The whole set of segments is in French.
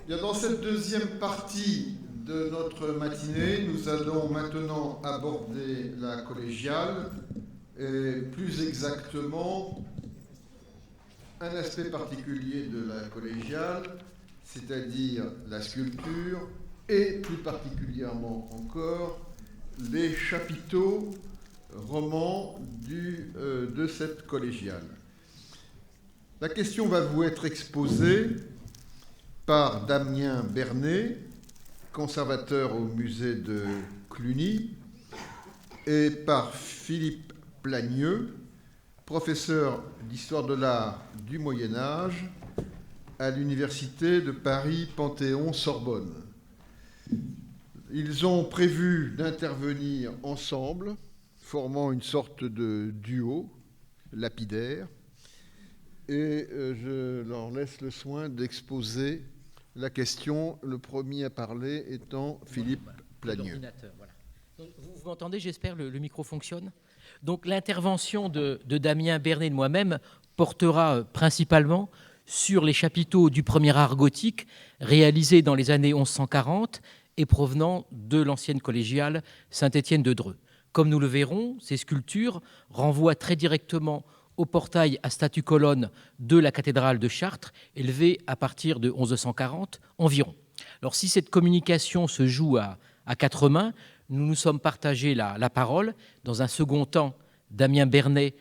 Bien, dans cette deuxième partie de notre matinée, nous allons maintenant aborder la collégiale et plus exactement un aspect particulier de la collégiale, c'est-à-dire la sculpture et plus particulièrement encore les chapiteaux romans de cette collégiale. La question va vous être exposée par Damien Bernet, conservateur au musée de Cluny, et par Philippe Plagneux, professeur d'histoire de l'art du Moyen-Âge à l'université de Paris-Panthéon-Sorbonne. Ils ont prévu d'intervenir ensemble, formant une sorte de duo lapidaire, et je leur laisse le soin d'exposer la question, le premier à parler étant Philippe Plagneux. Voilà. Donc, vous m'entendez, j'espère, le micro fonctionne. Donc l'intervention de Damien Bernet et de moi-même portera principalement sur les chapiteaux du premier art gothique réalisés dans les années 1140 et provenant de l'ancienne collégiale Saint-Étienne de Dreux. Comme nous le verrons, ces sculptures renvoient très directement au portail à statue-colonne de la cathédrale de Chartres, élevée à partir de 1140 environ. Alors si cette communication se joue à quatre mains, nous nous sommes partagé la parole. Dans un second temps, Damien Bernet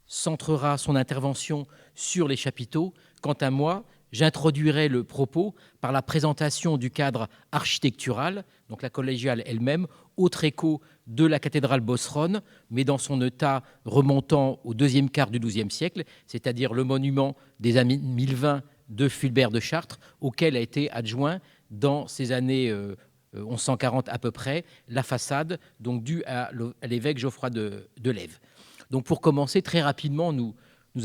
centrera son intervention sur les chapiteaux. Quant à moi, j'introduirai le propos par la présentation du cadre architectural, donc la collégiale elle-même, autre écho de la cathédrale Bosron, mais dans son état remontant au deuxième quart du XIIe siècle, c'est-à-dire le monument des années 1020 de Fulbert de Chartres, auquel a été adjoint dans ces années 1140 à peu près, la façade, donc due à l'évêque Geoffroy de Lèves. Donc pour commencer, très rapidement, nous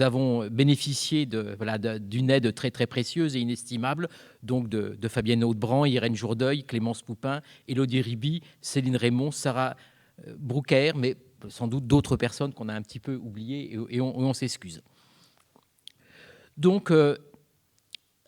avons bénéficié d'une aide très, très précieuse et inestimable, donc de Fabienne Hautebran, Irène Jourdeuil, Clémence Poupin, Élodie Riby, Céline Raymond, Sarah Broucker, mais sans doute d'autres personnes qu'on a un petit peu oubliées et on s'excuse. Donc,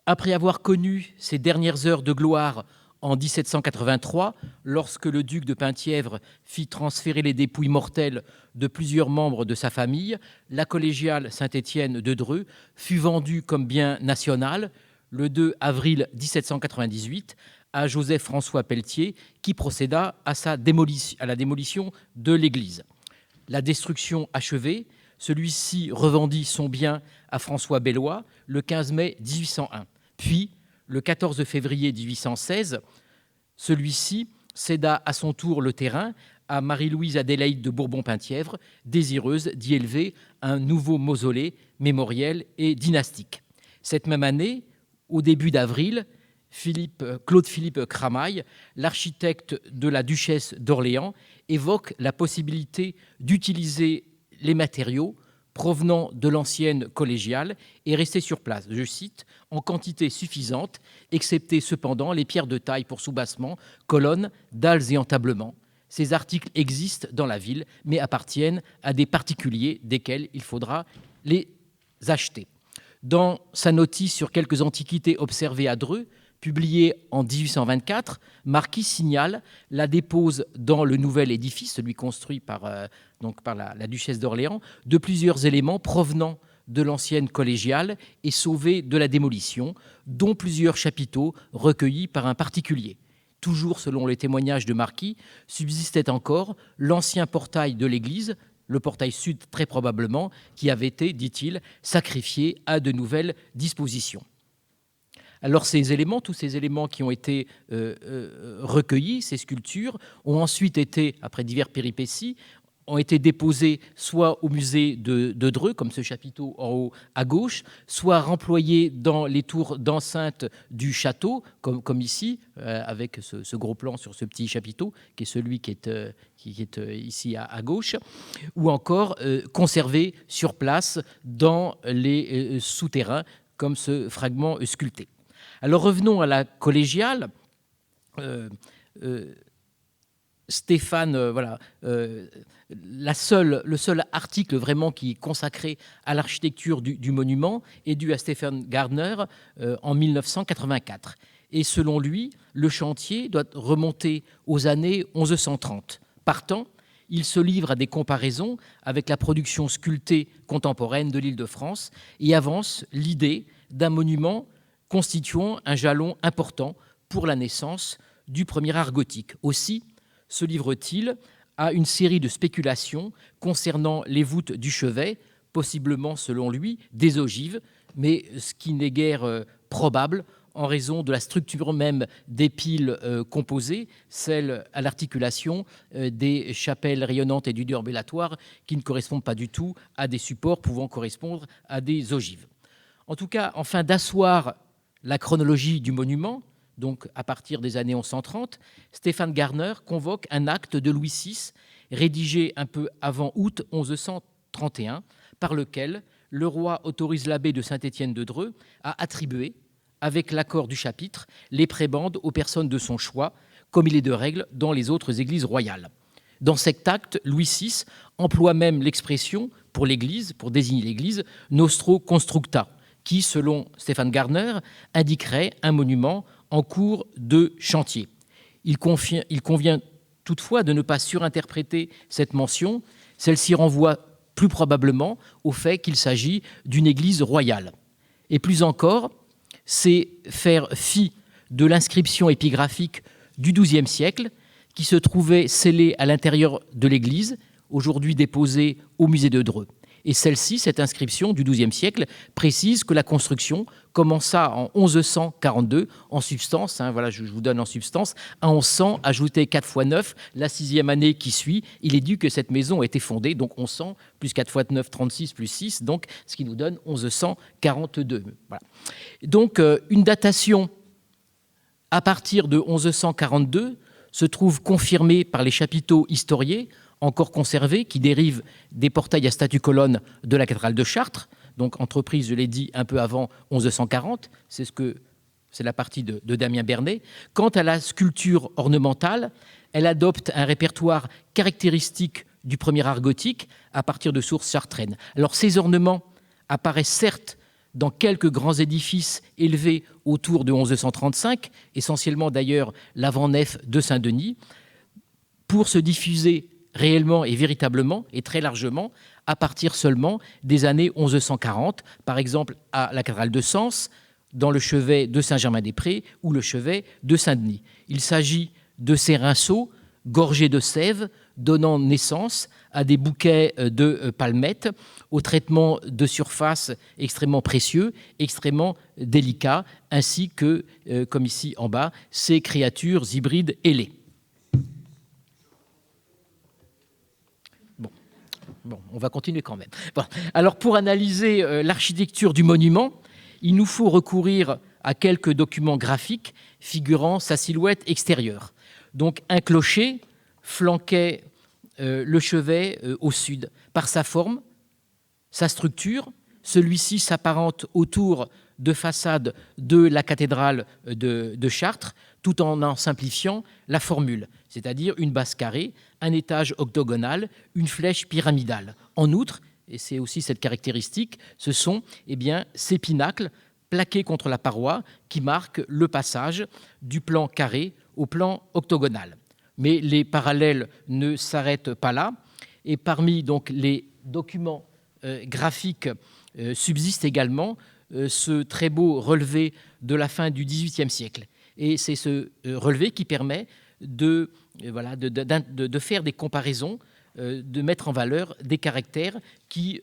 après avoir connu ces dernières heures de gloire en 1783, lorsque le duc de Penthièvre fit transférer les dépouilles mortelles de plusieurs membres de sa famille, la collégiale Saint-Étienne de Dreux fut vendue comme bien national le 2 avril 1798 à Joseph-François Pelletier, qui procéda à la démolition de l'église. La destruction achevée, celui-ci revendit son bien à François Bellois le 15 mai 1801. Puis, le 14 février 1816, celui-ci céda à son tour le terrain à Marie-Louise Adélaïde de Bourbon-Penthièvre, désireuse d'y élever un nouveau mausolée mémoriel et dynastique. Cette même année, au début d'avril, Claude-Philippe Cramail, l'architecte de la duchesse d'Orléans, évoque la possibilité d'utiliser les matériaux provenant de l'ancienne collégiale et rester sur place, je cite, en quantité suffisante, excepté cependant les pierres de taille pour soubassement, colonnes, dalles et entablements. Ces articles existent dans la ville, mais appartiennent à des particuliers desquels il faudra les acheter. Dans sa notice sur quelques antiquités observées à Dreux, publiée en 1824, Marquis signale la dépose dans le nouvel édifice, celui construit par la duchesse d'Orléans, de plusieurs éléments provenant de l'ancienne collégiale et sauvés de la démolition, dont plusieurs chapiteaux recueillis par un particulier. Toujours selon les témoignages de Marquis, subsistait encore l'ancien portail de l'église, le portail sud très probablement, qui avait été, dit-il, sacrifié à de nouvelles dispositions. Alors tous ces éléments qui ont été recueillis, ces sculptures, ont ensuite été, après divers péripéties, ont été déposés soit au musée de Dreux, comme ce chapiteau en haut à gauche, soit remployés dans les tours d'enceinte du château, comme ici, avec ce gros plan sur ce petit chapiteau, qui est celui qui est ici à gauche, ou encore conservés sur place dans les souterrains, comme ce fragment sculpté. Alors revenons à la collégiale. Stéphane, le seul article vraiment qui est consacré à l'architecture du monument est dû à Stephen Gardner en 1984. Et selon lui, le chantier doit remonter aux années 1130. Partant, il se livre à des comparaisons avec la production sculptée contemporaine de l'Île-de-France et avance l'idée d'un monument constituant un jalon important pour la naissance du premier art gothique. Aussi se livre-t-il à une série de spéculations concernant les voûtes du chevet, possiblement, selon lui, des ogives, mais ce qui n'est guère probable en raison de la structure même des piles composées, celle à l'articulation des chapelles rayonnantes et du déambulatoire, qui ne correspondent pas du tout à des supports pouvant correspondre à des ogives. En tout cas, afin d'asseoir la chronologie du monument, donc à partir des années 1130, Stéphane Garner convoque un acte de Louis VI, rédigé un peu avant août 1131, par lequel le roi autorise l'abbé de Saint-Étienne-de-Dreux à attribuer, avec l'accord du chapitre, les prébendes aux personnes de son choix, comme il est de règle dans les autres églises royales. Dans cet acte, Louis VI emploie même l'expression pour l'Église, pour désigner l'Église, nostro constructa, qui, selon Stéphane Garner, indiquerait un monument en cours de chantier. Il convient toutefois de ne pas surinterpréter cette mention. Celle-ci renvoie plus probablement au fait qu'il s'agit d'une église royale. Et plus encore, c'est faire fi de l'inscription épigraphique du XIIe siècle qui se trouvait scellée à l'intérieur de l'église, aujourd'hui déposée au musée de Dreux. Et celle-ci, cette inscription du XIIe siècle, précise que la construction commença en 1142, en substance, voilà, je vous donne en substance, à 1100, ajouté 4 x 9, la 6e année qui suit, il est dit que cette maison a été fondée, donc 1100, plus 4 x 9, 36, plus 6, donc ce qui nous donne 1142. Voilà. Donc, une datation à partir de 1142 se trouve confirmée par les chapiteaux historiés, encore conservés, qui dérivent des portails à statue-colonne de la cathédrale de Chartres, donc entreprise, je l'ai dit, un peu avant 1140, c'est la partie de Damien Bernet. Quant à la sculpture ornementale, elle adopte un répertoire caractéristique du premier art gothique à partir de sources chartraines. Alors ces ornements apparaissent certes dans quelques grands édifices élevés autour de 1135, essentiellement d'ailleurs l'avant-nef de Saint-Denis, pour se diffuser réellement et véritablement et très largement à partir seulement des années 1140, par exemple à la cathédrale de Sens, dans le chevet de Saint-Germain-des-Prés ou le chevet de Saint-Denis. Il s'agit de ces rinceaux gorgés de sève, donnant naissance à des bouquets de palmettes, au traitement de surface extrêmement précieux, extrêmement délicat, ainsi que, comme ici en bas, ces créatures hybrides ailées. Bon, on va continuer quand même. Bon. Alors, pour analyser l'architecture du monument, il nous faut recourir à quelques documents graphiques figurant sa silhouette extérieure. Donc, un clocher flanquait le chevet au sud. Par sa forme, sa structure, celui-ci s'apparente autour de façade de la cathédrale de Chartres, tout en simplifiant la formule, c'est-à-dire une base carrée, un étage octogonal, une flèche pyramidale. En outre, et c'est aussi cette caractéristique, ce sont ces pinacles plaqués contre la paroi qui marquent le passage du plan carré au plan octogonal. Mais les parallèles ne s'arrêtent pas là, et parmi donc les documents graphiques subsiste également ce très beau relevé de la fin du XVIIIe siècle. Et c'est ce relevé qui permet de faire des comparaisons, de mettre en valeur des caractères qui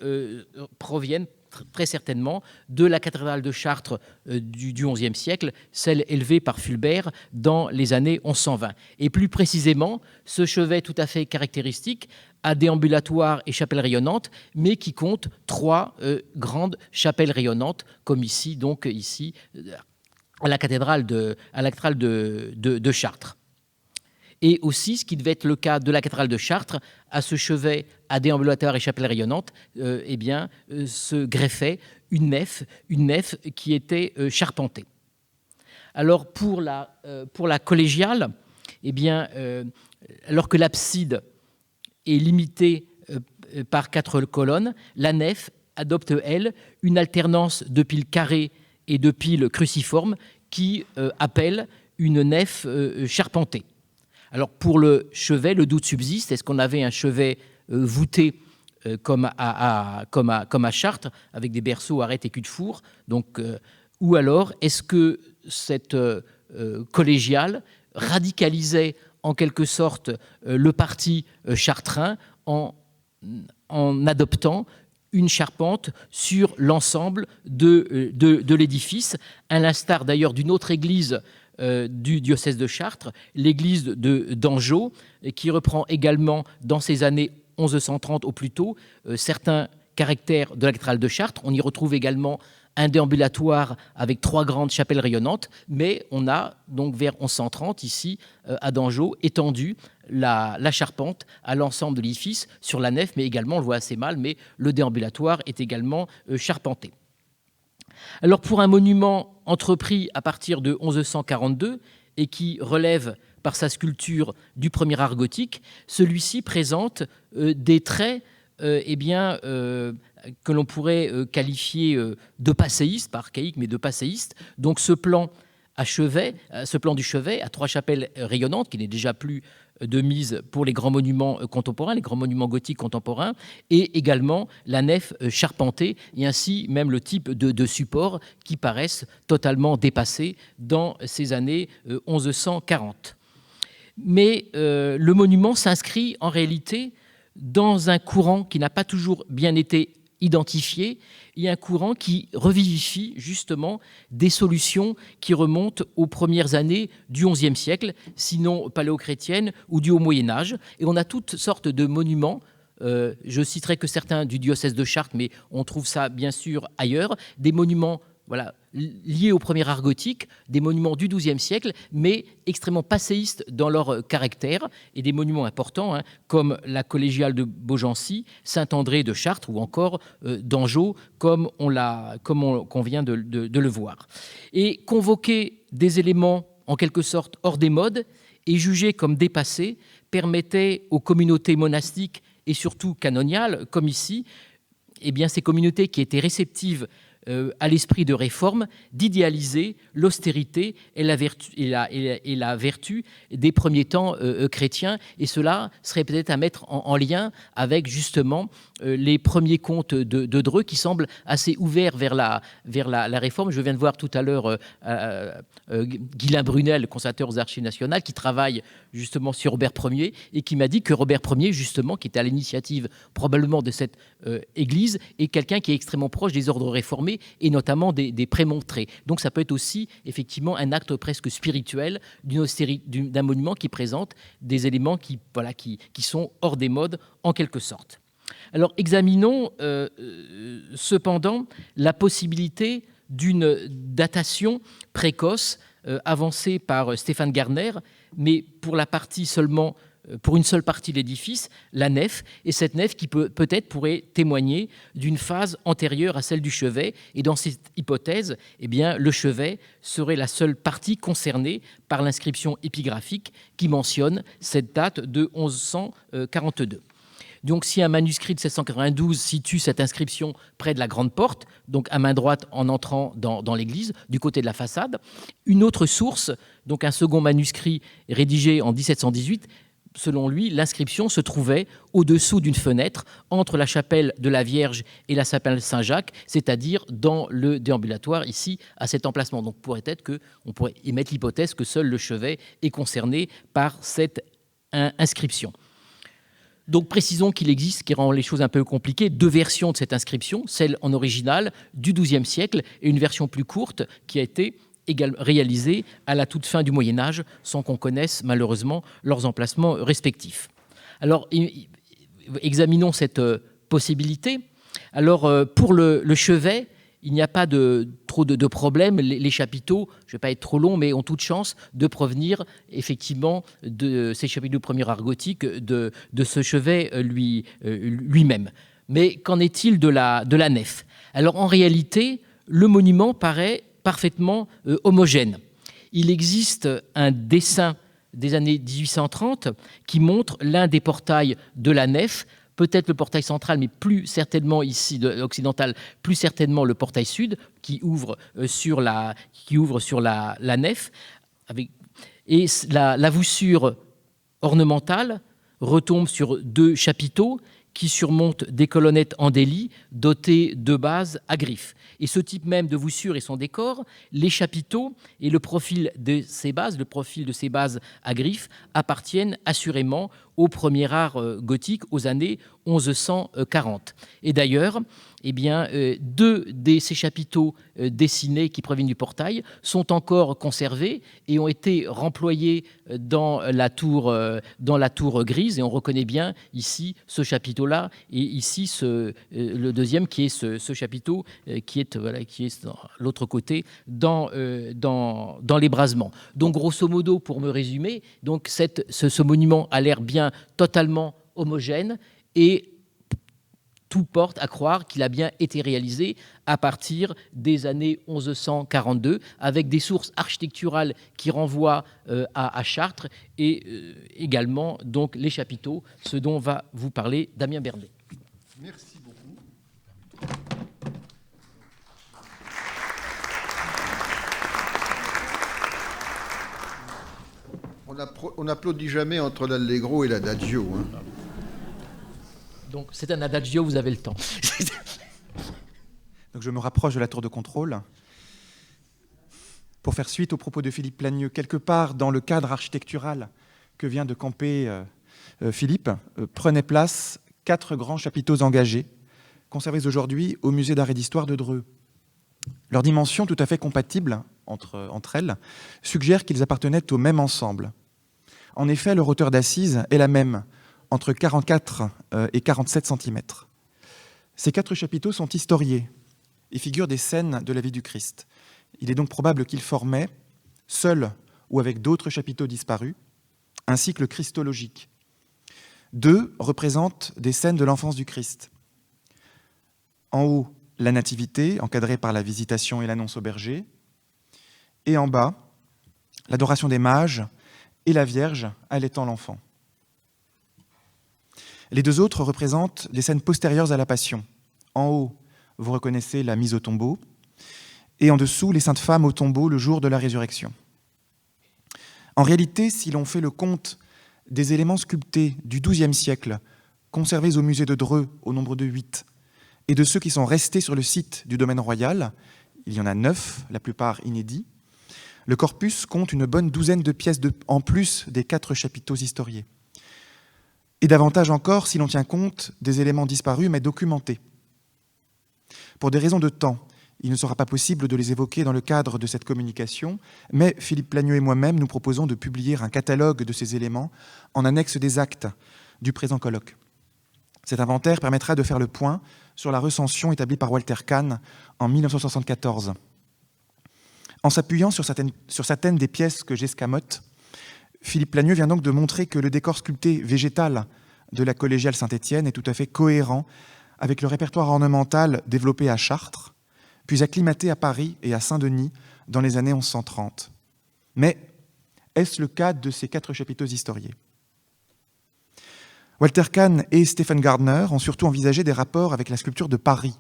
proviennent très certainement de la cathédrale de Chartres du XIe siècle, celle élevée par Fulbert dans les années 1120. Et plus précisément, ce chevet tout à fait caractéristique à déambulatoire et chapelle rayonnante, mais qui compte 3 grandes chapelles rayonnantes, comme ici, à la cathédrale de Chartres. Et aussi, ce qui devait être le cas de la cathédrale de Chartres, à ce chevet à déambulatoire et chapelle rayonnante, se greffait une nef qui était charpentée. Alors, pour la collégiale, alors que l'abside est limitée par 4 colonnes, la nef adopte, elle, une alternance de piles carrées et de piles cruciformes qui appelle une nef charpentée. Alors pour le chevet, le doute subsiste. Est-ce qu'on avait un chevet voûté comme à Chartres, avec des berceaux, arêtes et cul de four, donc, ou alors est-ce que cette collégiale radicalisait en quelque sorte le parti chartrain en adoptant une charpente sur l'ensemble de l'édifice, à l'instar d'ailleurs d'une autre église du diocèse de Chartres, l'église d'Angeau, qui reprend également dans ces années 1130 au plus tôt certains caractères de la cathédrale de Chartres. On y retrouve également un déambulatoire avec 3 grandes chapelles rayonnantes, mais on a donc vers 1130 ici à Dangeau étendu la charpente à l'ensemble de l'édifice sur la nef, mais également, on le voit assez mal, mais le déambulatoire est également charpenté. Alors pour un monument entrepris à partir de 1142 et qui relève par sa sculpture du premier art gothique, celui-ci présente des traits que l'on pourrait qualifier de passéistes, pas archaïques, mais de passéistes. Donc ce plan du chevet à 3 chapelles rayonnantes, qui n'est déjà plus de mise pour les grands monuments contemporains, les grands monuments gothiques contemporains, et également la nef charpentée, et ainsi même le type de support qui paraissent totalement dépassés dans ces années 1140. Mais le monument s'inscrit en réalité dans un courant qui n'a pas toujours bien été identifié, et un courant qui revivifie justement des solutions qui remontent aux premières années du XIe siècle, sinon paléochrétiennes ou du Haut Moyen-Âge. Et on a toutes sortes de monuments. Je citerai que certains du diocèse de Chartres, mais on trouve ça bien sûr ailleurs, des monuments liés au premier art gothique, des monuments du XIIe siècle, mais extrêmement passéistes dans leur caractère, et des monuments importants, comme la collégiale de Beaugency, Saint-André de Chartres, ou encore d'Angeau, comme on vient de le voir. Et convoquer des éléments en quelque sorte hors des modes et jugés comme dépassés permettait aux communautés monastiques et surtout canoniales, comme ici, ces communautés qui étaient réceptives à l'esprit de réforme, d'idéaliser l'austérité et la vertu des premiers temps chrétiens. Et cela serait peut-être à mettre en lien avec justement les premiers contes de Dreux, qui semblent assez ouverts vers la réforme. Je viens de voir tout à l'heure Guylain Brunel, conservateur aux Archives nationales, qui travaille justement sur Robert Ier, et qui m'a dit que Robert Ier, justement, qui était à l'initiative probablement de cette église, est quelqu'un qui est extrêmement proche des ordres réformés, et notamment des prémontrés. Donc ça peut être aussi effectivement un acte presque spirituel d'un monument qui présente des éléments qui sont hors des modes en quelque sorte. Alors examinons cependant la possibilité d'une datation précoce avancée par Stéphane Garner, mais pour une seule partie de l'édifice, la nef, et cette nef qui peut-être pourrait témoigner d'une phase antérieure à celle du chevet. Et dans cette hypothèse, le chevet serait la seule partie concernée par l'inscription épigraphique qui mentionne cette date de 1142. Donc si un manuscrit de 1692 situe cette inscription près de la grande porte, donc à main droite en entrant dans l'église, du côté de la façade, une autre source, donc un second manuscrit rédigé en 1718, selon lui, l'inscription se trouvait au-dessous d'une fenêtre entre la chapelle de la Vierge et la chapelle Saint-Jacques, c'est-à-dire dans le déambulatoire, ici, à cet emplacement. Donc, on pourrait émettre l'hypothèse que seul le chevet est concerné par cette inscription. Donc, précisons qu'il existe, ce qui rend les choses un peu compliquées, 2 versions de cette inscription, celle en original du XIIe siècle et une version plus courte qui a été réalisés à la toute fin du Moyen-Âge, sans qu'on connaisse malheureusement leurs emplacements respectifs. Alors, examinons cette possibilité. Alors, pour le chevet, il n'y a pas trop de problème. Les chapiteaux, je ne vais pas être trop long, mais ont toute chance de provenir effectivement de ces chapiteaux du premier art gothique, de ce chevet lui-même. Mais qu'en est-il de la nef? Alors, en réalité, le monument paraît parfaitement homogène. Il existe un dessin des années 1830 qui montre l'un des portails de la nef peut-être le portail central, mais plus certainement ici, occidental, plus certainement le portail sud, qui ouvre sur la nef. Et la voussure ornementale retombe sur 2 chapiteaux qui surmontent des colonnettes en délit dotées de bases à griffes. Et ce type même de voussure et son décor, les chapiteaux et le profil de ces bases, à griffes, appartiennent assurément au premier art gothique aux années 1140. Et d'ailleurs, 2 de ces chapiteaux dessinés qui proviennent du portail sont encore conservés et ont été remployés dans la tour grise. Et on reconnaît bien ici ce chapiteau-là et ici le deuxième qui est ce chapiteau qui est dans l'autre côté dans l'ébrasement. Donc grosso modo, pour me résumer, donc ce monument a l'air bien totalement homogène et tout porte à croire qu'il a bien été réalisé à partir des années 1142, avec des sources architecturales qui renvoient à Chartres et également donc les chapiteaux, ce dont va vous parler Damien Bernet. Merci beaucoup. On n'applaudit jamais entre l'allegro et l'adagio. Hein. Donc c'est un adagio, vous avez le temps. Donc je me rapproche de la tour de contrôle. Pour faire suite aux propos de Philippe Plagneux, quelque part dans le cadre architectural que vient de camper Philippe, prenaient place 4 grands chapiteaux engagés, conservés aujourd'hui au musée d'art et d'histoire de Dreux. Leur dimension tout à fait compatible entre elles suggère qu'ils appartenaient au même ensemble. En effet, leur hauteur d'assise est la même, entre 44 et 47 cm. Ces 4 chapiteaux sont historiés et figurent des scènes de la vie du Christ. Il est donc probable qu'ils formaient, seuls ou avec d'autres chapiteaux disparus, un cycle christologique. 2 représentent des scènes de l'enfance du Christ. En haut, la Nativité, encadrée par la Visitation et l'Annonce au berger, et en bas, l'adoration des mages et la Vierge allaitant l'enfant. Les 2 autres représentent des scènes postérieures à la Passion. En haut, vous reconnaissez la mise au tombeau, et en dessous, les saintes femmes au tombeau le jour de la résurrection. En réalité, si l'on fait le compte des éléments sculptés du XIIe siècle, conservés au musée de Dreux au nombre de 8, et de ceux qui sont restés sur le site du domaine royal, il y en a 9, la plupart inédits, le corpus compte une bonne douzaine de pièces en plus des 4 chapiteaux historiés. Et davantage encore si l'on tient compte des éléments disparus mais documentés. Pour des raisons de temps, il ne sera pas possible de les évoquer dans le cadre de cette communication, mais Philippe Plagneux et moi-même nous proposons de publier un catalogue de ces éléments en annexe des actes du présent colloque. Cet inventaire permettra de faire le point sur la recension établie par Walter Kahn en 1974. En s'appuyant sur certaines des pièces que j'escamote, Philippe Plagneux vient donc de montrer que le décor sculpté végétal de la collégiale Saint-Étienne est tout à fait cohérent avec le répertoire ornemental développé à Chartres, puis acclimaté à Paris et à Saint-Denis dans les années 1130. Mais est-ce le cas de ces 4 chapiteaux historiés ? Walter Kahn et Stephen Gardner ont surtout envisagé des rapports avec la sculpture de Paris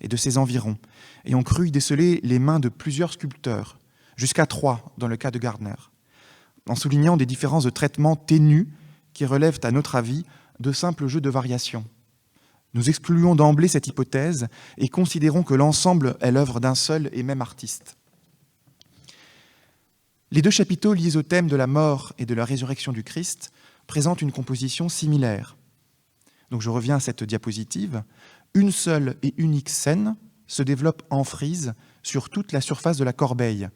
et de ses environs, et ont cru y déceler les mains de plusieurs sculpteurs, jusqu'à 3 dans le cas de Gardner, en soulignant des différences de traitement ténus qui relèvent, à notre avis, de simples jeux de variations. Nous excluons d'emblée cette hypothèse et considérons que l'ensemble est l'œuvre d'un seul et même artiste. Les 2 chapiteaux liés au thème de la mort et de la résurrection du Christ présentent une composition similaire. Donc je reviens à cette diapositive. Une seule et unique scène se développe en frise sur toute la surface de la corbeille,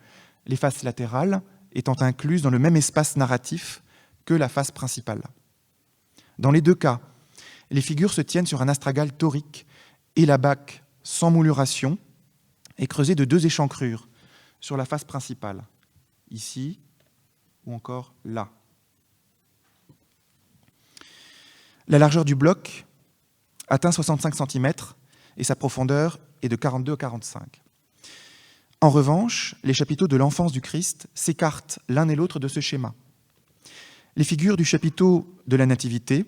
les faces latérales étant incluses dans le même espace narratif que la face principale. Dans les 2 cas, les figures se tiennent sur un astragale taurique et la baque sans mouluration est creusée de 2 échancrures sur la face principale, ici ou encore là. La largeur du bloc atteint 65 cm et sa profondeur est de 42 à 45. En revanche, les chapiteaux de l'enfance du Christ s'écartent l'un et l'autre de ce schéma. Les figures du chapiteau de la Nativité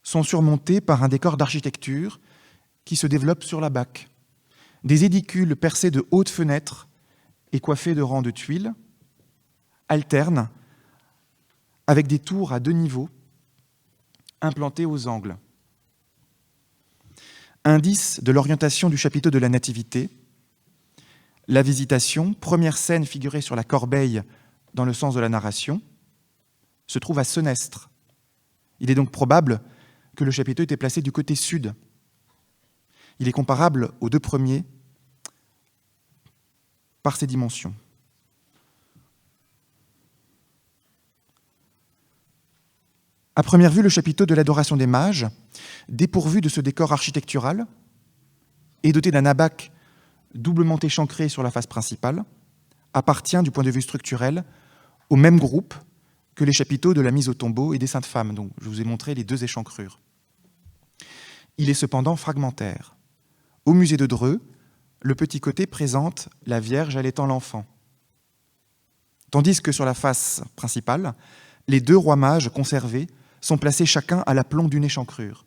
sont surmontés par un décor d'architecture qui se développe sur la bac. Des édicules percés de hautes fenêtres et coiffés de rangs de tuiles alternent avec des tours à 2 niveaux implantées aux angles. Indice de l'orientation du chapiteau de la Nativité, la Visitation, première scène figurée sur la corbeille dans le sens de la narration, se trouve à Senestre. Il est donc probable que le chapiteau était placé du côté sud. Il est comparable aux 2 premiers par ses dimensions. À première vue, le chapiteau de l'Adoration des Mages, dépourvu de ce décor architectural et doté d'un abaque doublement échancré sur la face principale, appartient du point de vue structurel au même groupe que les chapiteaux de la mise au tombeau et des Saintes Femmes, dont je vous ai montré les 2 échancrures. Il est cependant fragmentaire. Au musée de Dreux, le petit côté présente la Vierge allaitant l'enfant, tandis que sur la face principale, les 2 rois mages conservés sont placés chacun à l'aplomb d'une échancrure,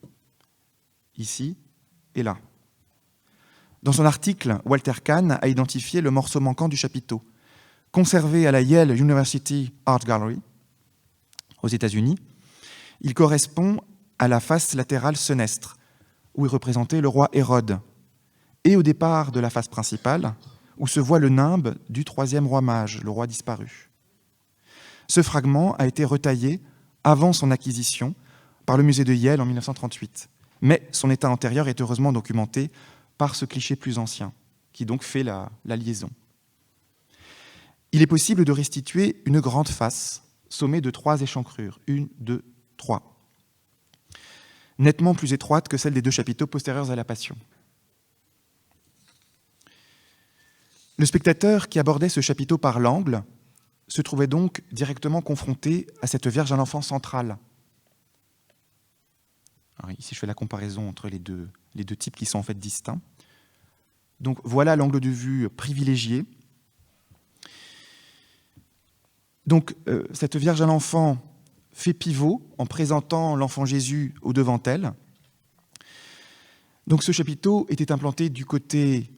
ici et là. Dans son article, Walter Kahn a identifié le morceau manquant du chapiteau, conservé à la Yale University Art Gallery, aux États-Unis. Il correspond à la face latérale senestre, où est représenté le roi Hérode, et au départ de la face principale, où se voit le nimbe du 3e roi mage, le roi disparu. Ce fragment a été retaillé avant son acquisition par le musée de Yale en 1938, mais son état antérieur est heureusement documenté par ce cliché plus ancien, qui donc fait la liaison. Il est possible de restituer une grande face, sommée de 3 échancrures, 1, 2, 3, nettement plus étroite que celle des 2 chapiteaux postérieurs à la Passion. Le spectateur qui abordait ce chapiteau par l'angle se trouvait donc directement confronté à cette Vierge à l'enfant centrale. Alors ici, je fais la comparaison entre les deux types qui sont en fait distincts. Donc voilà l'angle de vue privilégié. Donc cette Vierge à l'enfant fait pivot en présentant l'enfant Jésus au devant elle. Donc ce chapiteau était implanté du côté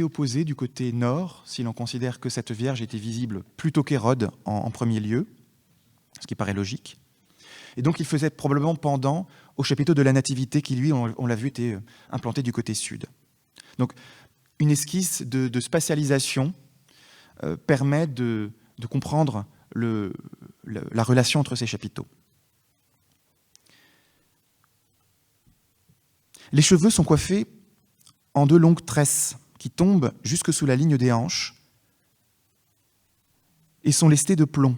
opposé, du côté nord, si l'on considère que cette Vierge était visible plutôt qu'Hérode en premier lieu, ce qui paraît logique. Et donc il faisait probablement pendant au chapiteau de la Nativité qui, lui, on l'a vu, était implanté du côté sud. Donc une esquisse de spatialisation permet de comprendre la relation entre ces chapiteaux. Les cheveux sont coiffés en 2 longues tresses qui tombent jusque sous la ligne des hanches et sont lestées de plomb.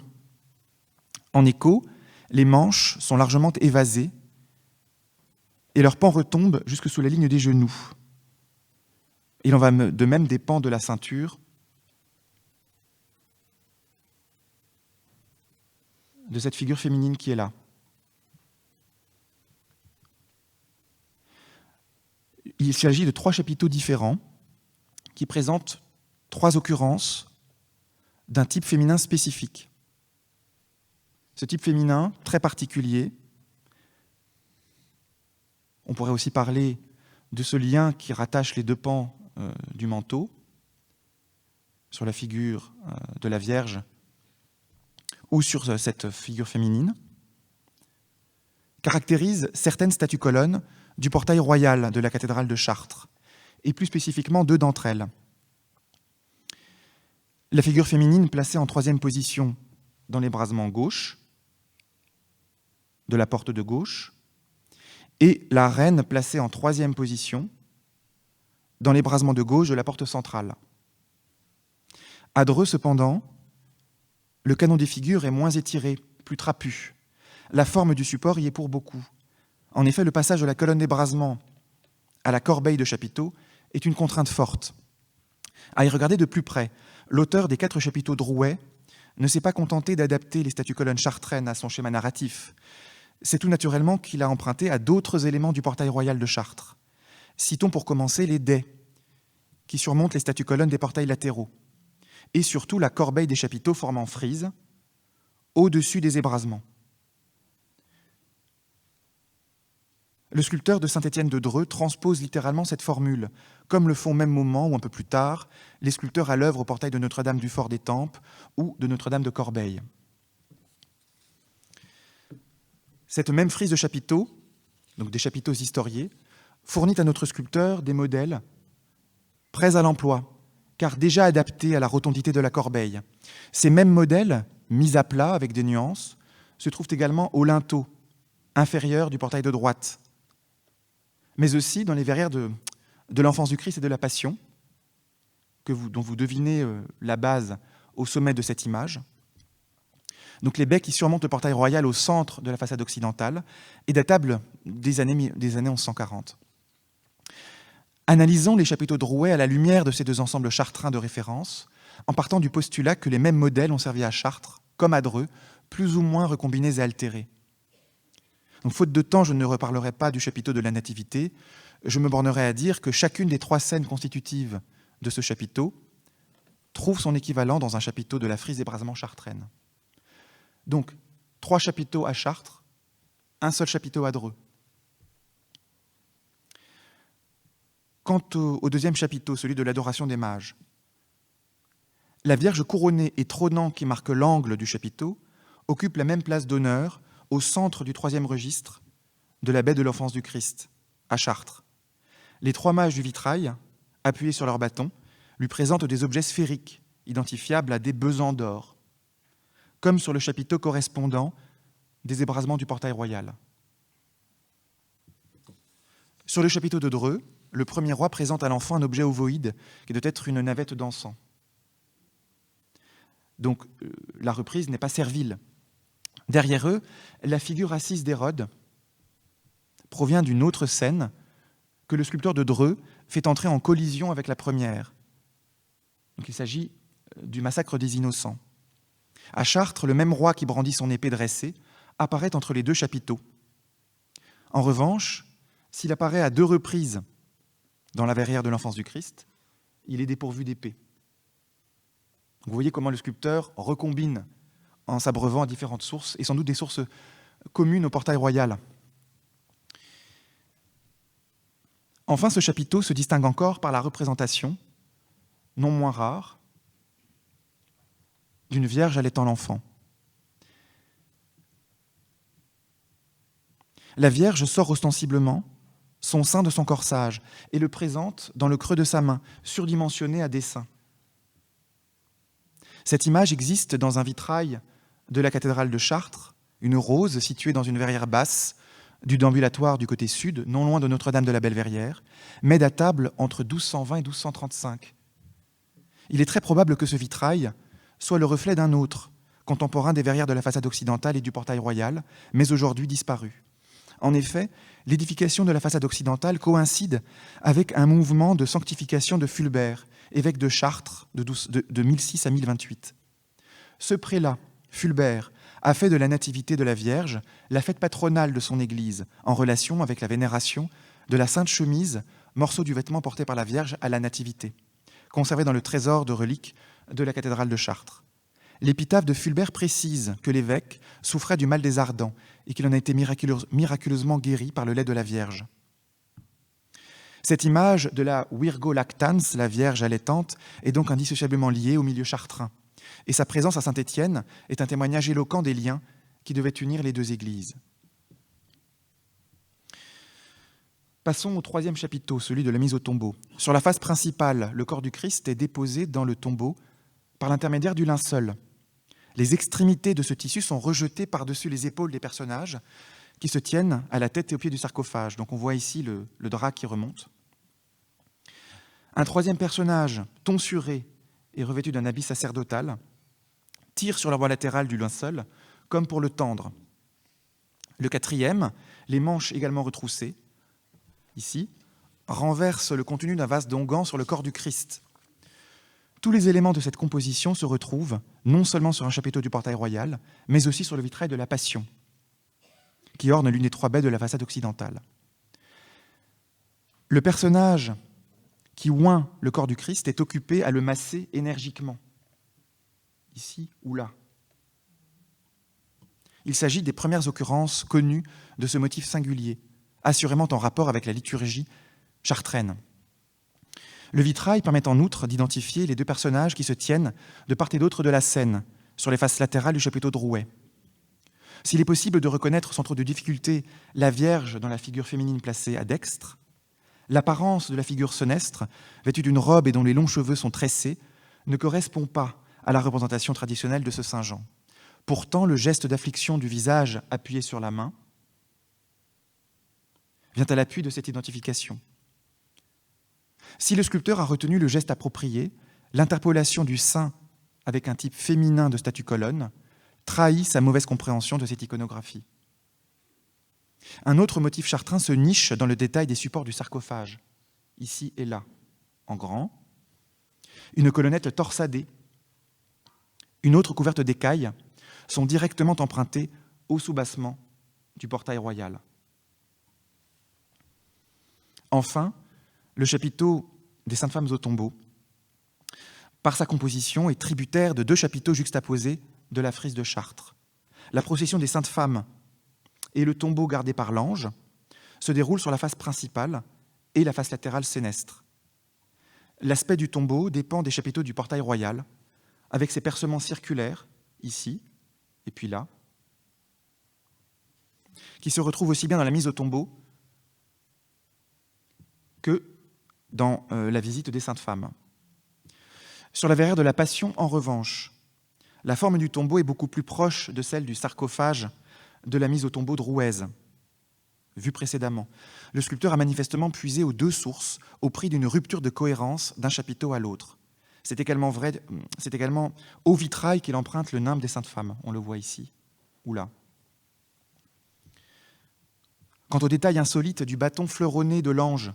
En écho, les manches sont largement évasées et leurs pans retombent jusque sous la ligne des genoux. Il en va de même des pans de la ceinture de cette figure féminine qui est là. Il s'agit de 3 chapiteaux différents qui présentent 3 occurrences d'un type féminin spécifique. Ce type féminin très particulier, on pourrait aussi parler de ce lien qui rattache les 2 pans du manteau sur la figure de la Vierge ou sur cette figure féminine, caractérise certaines statues-colonnes du portail royal de la cathédrale de Chartres, et plus spécifiquement 2 d'entre elles. La figure féminine placée en 3e position dans l'ébrasement gauche de la porte de gauche, et la reine placée en 3e position dans l'ébrasement de gauche de la porte centrale. À Dreux, cependant, le canon des figures est moins étiré, plus trapu. La forme du support y est pour beaucoup. En effet, le passage de la colonne d'ébrasement à la corbeille de chapiteau est une contrainte forte. À y regarder de plus près, l'auteur des 4 chapiteaux Drouais ne s'est pas contenté d'adapter les statues-colonnes chartraines à son schéma narratif. C'est tout naturellement qu'il a emprunté à d'autres éléments du portail royal de Chartres. Citons pour commencer les dais, qui surmontent les statues-colonnes des portails latéraux, et surtout la corbeille des chapiteaux formant frise, au-dessus des ébrasements. Le sculpteur de Saint-Étienne de Dreux transpose littéralement cette formule, comme le font au même moment ou un peu plus tard les sculpteurs à l'œuvre au portail de Notre-Dame du Fort d'Étampes ou de Notre-Dame de Corbeil. Cette même frise de chapiteaux, donc des chapiteaux historiés, fournit à notre sculpteur des modèles prêts à l'emploi, car déjà adaptés à la rotondité de la corbeille. Ces mêmes modèles, mis à plat avec des nuances, se trouvent également au linteau inférieur du portail de droite, mais aussi dans les verrières de l'Enfance du Christ et de la Passion, dont vous devinez la base au sommet de cette image. Donc les baies qui surmontent le portail royal au centre de la façade occidentale et datables des années 1140. Analysons les chapiteaux de Rouet à la lumière de ces deux ensembles chartrains de référence, en partant du postulat que les mêmes modèles ont servi à Chartres, comme à Dreux, plus ou moins recombinés et altérés. Donc, faute de temps, je ne reparlerai pas du chapiteau de la Nativité. Je me bornerai à dire que chacune des 3 scènes constitutives de ce chapiteau trouve son équivalent dans un chapiteau de la frise d'ébrasement chartraine. Donc, 3 chapiteaux à Chartres, un seul chapiteau à Dreux. Quant au deuxième chapiteau, celui de l'adoration des mages, la Vierge couronnée et trônant qui marque l'angle du chapiteau occupe la même place d'honneur au centre du 3e registre de la baie de l'Enfance du Christ, à Chartres. Les 3 mages du vitrail, appuyés sur leurs bâtons, lui présentent des objets sphériques, identifiables à des besants d'or, comme sur le chapiteau correspondant des ébrasements du portail royal. Sur le chapiteau de Dreux, le premier roi présente à l'enfant un objet ovoïde qui doit être une navette d'encens. Donc la reprise n'est pas servile. Derrière eux, la figure assise d'Hérode provient d'une autre scène que le sculpteur de Dreux fait entrer en collision avec la première. Donc il s'agit du massacre des Innocents. À Chartres, le même roi qui brandit son épée dressée apparaît entre les 2 chapiteaux. En revanche, s'il apparaît à 2 reprises dans la verrière de l'Enfance du Christ, il est dépourvu d'épée. Vous voyez comment le sculpteur recombine en s'abreuvant à différentes sources, et sans doute des sources communes au portail royal. Enfin, ce chapiteau se distingue encore par la représentation, non moins rare, d'une Vierge allaitant l'enfant. La Vierge sort ostensiblement son sein de son corsage et le présente dans le creux de sa main, surdimensionné à dessein. Cette image existe dans un vitrail de la cathédrale de Chartres, une rose située dans une verrière basse du déambulatoire du côté sud, non loin de Notre-Dame de la Belle-Verrière, mais datable entre 1220 et 1235. Il est très probable que ce vitrail soit le reflet d'un autre, contemporain des verrières de la façade occidentale et du portail royal, mais aujourd'hui disparu. En effet, l'édification de la façade occidentale coïncide avec un mouvement de sanctification de Fulbert, évêque de Chartres de 1006 à 1028. Ce prélat, Fulbert, a fait de la Nativité de la Vierge la fête patronale de son Église, en relation avec la vénération de la Sainte Chemise, morceau du vêtement porté par la Vierge à la Nativité, conservé dans le trésor de reliques de la cathédrale de Chartres. L'épitaphe de Fulbert précise que l'évêque souffrait du mal des ardents et qu'il en a été miraculeusement guéri par le lait de la Vierge. Cette image de la Virgo Lactans, la Vierge allaitante, est donc indissociablement liée au milieu chartrain. Et sa présence à Saint-Étienne est un témoignage éloquent des liens qui devaient unir les 2 églises. Passons au 3e chapiteau, celui de la mise au tombeau. Sur la face principale, le corps du Christ est déposé dans le tombeau par l'intermédiaire du linceul. Les extrémités de ce tissu sont rejetées par-dessus les épaules des personnages qui se tiennent à la tête et au pied du sarcophage. Donc on voit ici le drap qui remonte. Un 3e personnage, tonsuré et revêtu d'un habit sacerdotal, tire sur la voie latérale du linceul comme pour le tendre. Le 4e, les manches également retroussées, ici, renverse le contenu d'un vase d'onguent sur le corps du Christ. Tous les éléments de cette composition se retrouvent non seulement sur un chapiteau du portail royal, mais aussi sur le vitrail de la Passion, qui orne l'une des 3 baies de la façade occidentale. Le personnage qui oint le corps du Christ est occupé à le masser énergiquement, ici ou là. Il s'agit des premières occurrences connues de ce motif singulier, assurément en rapport avec la liturgie chartraine. Le vitrail permet en outre d'identifier les deux personnages qui se tiennent de part et d'autre de la scène, sur les faces latérales du chapiteau de Rouet. S'il est possible de reconnaître sans trop de difficulté la Vierge dans la figure féminine placée à dextre, l'apparence de la figure senestre, vêtue d'une robe et dont les longs cheveux sont tressés, ne correspond pas à la représentation traditionnelle de ce Saint Jean. Pourtant, le geste d'affliction du visage appuyé sur la main vient à l'appui de cette identification. Si le sculpteur a retenu le geste approprié, l'interpolation du saint avec un type féminin de statue colonne trahit sa mauvaise compréhension de cette iconographie. Un autre motif chartrain se niche dans le détail des supports du sarcophage, ici et là, en grand. Une colonnette torsadée, une autre couverte d'écailles sont directement empruntées au soubassement du portail royal. Enfin, le chapiteau des Saintes Femmes au tombeau, par sa composition, est tributaire de deux chapiteaux juxtaposés de la frise de Chartres. La procession des Saintes Femmes et le tombeau gardé par l'ange se déroulent sur la face principale et la face latérale sénestre. L'aspect du tombeau dépend des chapiteaux du portail royal, avec ses percements circulaires, ici et puis là, qui se retrouvent aussi bien dans la mise au tombeau que dans la visite des Saintes Femmes. Sur la verrière de la Passion, en revanche, la forme du tombeau est beaucoup plus proche de celle du sarcophage de la mise au tombeau de Rouez, vue précédemment. Le sculpteur a manifestement puisé aux deux sources au prix d'une rupture de cohérence d'un chapiteau à l'autre. C'est également au vitrail qu'il emprunte le nimbe des Saintes Femmes. On le voit ici ou là. Quant au détail insolite du bâton fleuronné de l'ange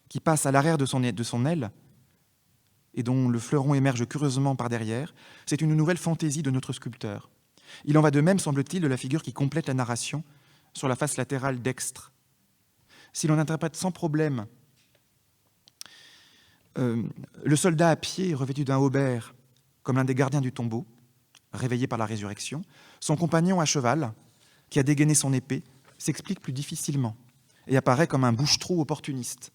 qui passe à l'arrière de son aile et dont le fleuron émerge curieusement par derrière, c'est une nouvelle fantaisie de notre sculpteur. Il en va de même, semble-t-il, de la figure qui complète la narration sur la face latérale dextre. Si l'on interprète sans problème le soldat à pied revêtu d'un haubert comme l'un des gardiens du tombeau, réveillé par la résurrection, son compagnon à cheval, qui a dégainé son épée, s'explique plus difficilement et apparaît comme un bouche-trou opportuniste.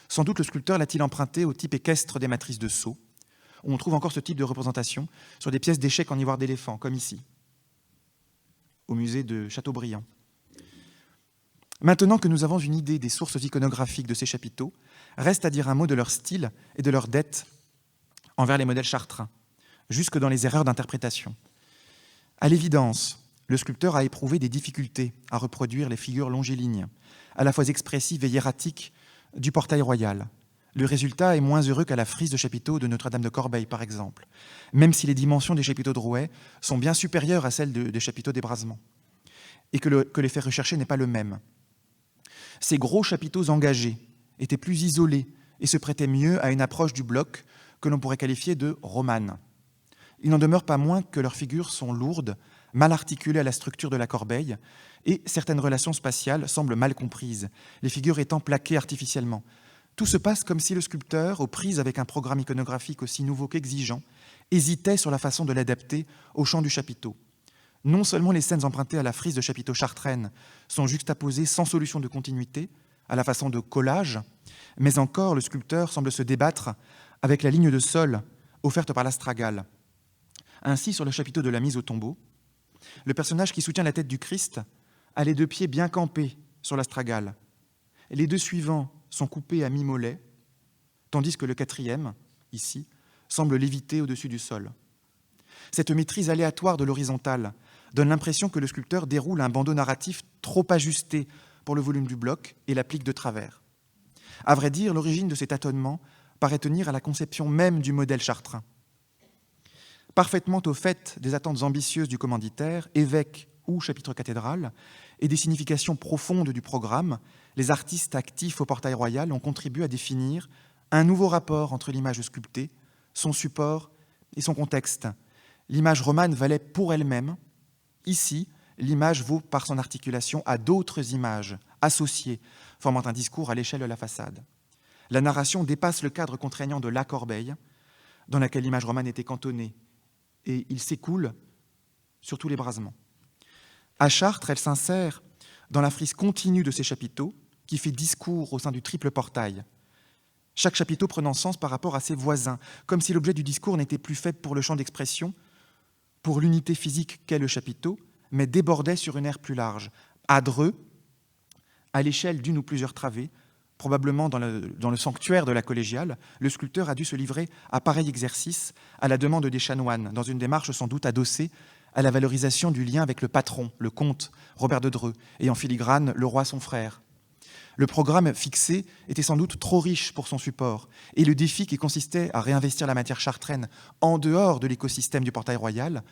Sans doute le sculpteur l'a-t-il emprunté au type équestre des matrices de Sceaux, où on trouve encore ce type de représentation sur des pièces d'échecs en ivoire d'éléphant, comme ici, au musée de Châteaubriand. Maintenant que nous avons une idée des sources iconographiques de ces chapiteaux, reste à dire un mot de leur style et de leur dette envers les modèles chartrains, jusque dans les erreurs d'interprétation. À l'évidence, le sculpteur a éprouvé des difficultés à reproduire les figures longilignes, à la fois expressives et hiératiques, du portail royal. Le résultat est moins heureux qu'à la frise de chapiteau de Notre-Dame de Corbeil, par exemple, même si les dimensions des chapiteaux de Rouet sont bien supérieures à celles des chapiteaux d'Ébrasement, et que l'effet recherché n'est pas le même. Ces gros chapiteaux engagés étaient plus isolés et se prêtaient mieux à une approche du bloc que l'on pourrait qualifier de romane. Il n'en demeure pas moins que leurs figures sont lourdes, mal articulées à la structure de la corbeille, et certaines relations spatiales semblent mal comprises, les figures étant plaquées artificiellement. Tout se passe comme si le sculpteur, aux prises avec un programme iconographique aussi nouveau qu'exigeant, hésitait sur la façon de l'adapter au champ du chapiteau. Non seulement les scènes empruntées à la frise de chapiteau chartraine sont juxtaposées sans solution de continuité, à la façon de collage, mais encore le sculpteur semble se débattre avec la ligne de sol offerte par l'astragale. Ainsi, sur le chapiteau de la mise au tombeau, le personnage qui soutient la tête du Christ a les deux pieds bien campés sur l'astragale. Les deux suivants sont coupés à mi-mollet, tandis que le quatrième, ici, semble léviter au-dessus du sol. Cette maîtrise aléatoire de l'horizontale donne l'impression que le sculpteur déroule un bandeau narratif trop ajusté pour le volume du bloc et l'applique de travers. À vrai dire, l'origine de cet tâtonnement paraît tenir à la conception même du modèle chartrain. Parfaitement au fait des attentes ambitieuses du commanditaire, évêque ou chapitre cathédral, et des significations profondes du programme, les artistes actifs au portail royal ont contribué à définir un nouveau rapport entre l'image sculptée, son support et son contexte. L'image romane valait pour elle-même. Ici, l'image vaut par son articulation à d'autres images associées, formant un discours à l'échelle de la façade. La narration dépasse le cadre contraignant de la corbeille, dans laquelle l'image romane était cantonnée, et il s'écoule sur tous les brasements. À Chartres, elle s'insère dans la frise continue de ces chapiteaux, qui fait discours au sein du triple portail. Chaque chapiteau prenant sens par rapport à ses voisins, comme si l'objet du discours n'était plus fait pour le champ d'expression, pour l'unité physique qu'est le chapiteau, mais débordait sur une aire plus large. À Dreux, à l'échelle d'une ou plusieurs travées, probablement dans le sanctuaire de la collégiale, le sculpteur a dû se livrer à pareil exercice à la demande des chanoines, dans une démarche sans doute adossée à la valorisation du lien avec le patron, le comte Robert de Dreux, et en filigrane le roi son frère. Le programme fixé était sans doute trop riche pour son support, et le défi qui consistait à réinvestir la matière chartraine en dehors de l'écosystème du portail royal,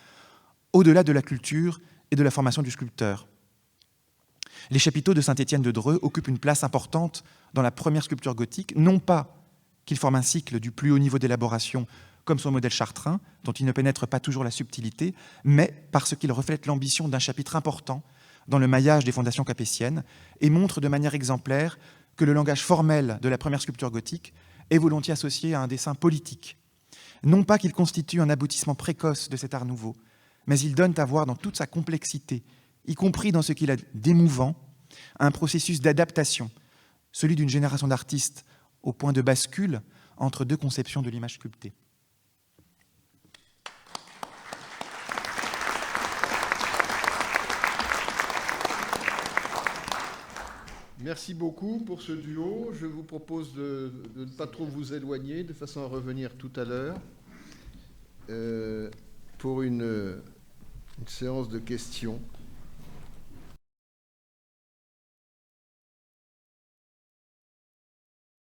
au-delà de la culture et de la formation du sculpteur. Les chapiteaux de Saint-Étienne de Dreux occupent une place importante dans la première sculpture gothique, non pas qu'ils forment un cycle du plus haut niveau d'élaboration comme son modèle chartrain, dont il ne pénètre pas toujours la subtilité, mais parce qu'ils reflètent l'ambition d'un chapitre important dans le maillage des fondations capétiennes et montrent de manière exemplaire que le langage formel de la première sculpture gothique est volontiers associé à un dessin politique. Non pas qu'il constitue un aboutissement précoce de cet art nouveau, mais il donne à voir dans toute sa complexité, y compris dans ce qu'il a d'émouvant, un processus d'adaptation, celui d'une génération d'artistes au point de bascule entre deux conceptions de l'image sculptée. Merci beaucoup pour ce duo. Je vous propose de ne pas trop vous éloigner, de façon à revenir tout à l'heure pour une séance de questions.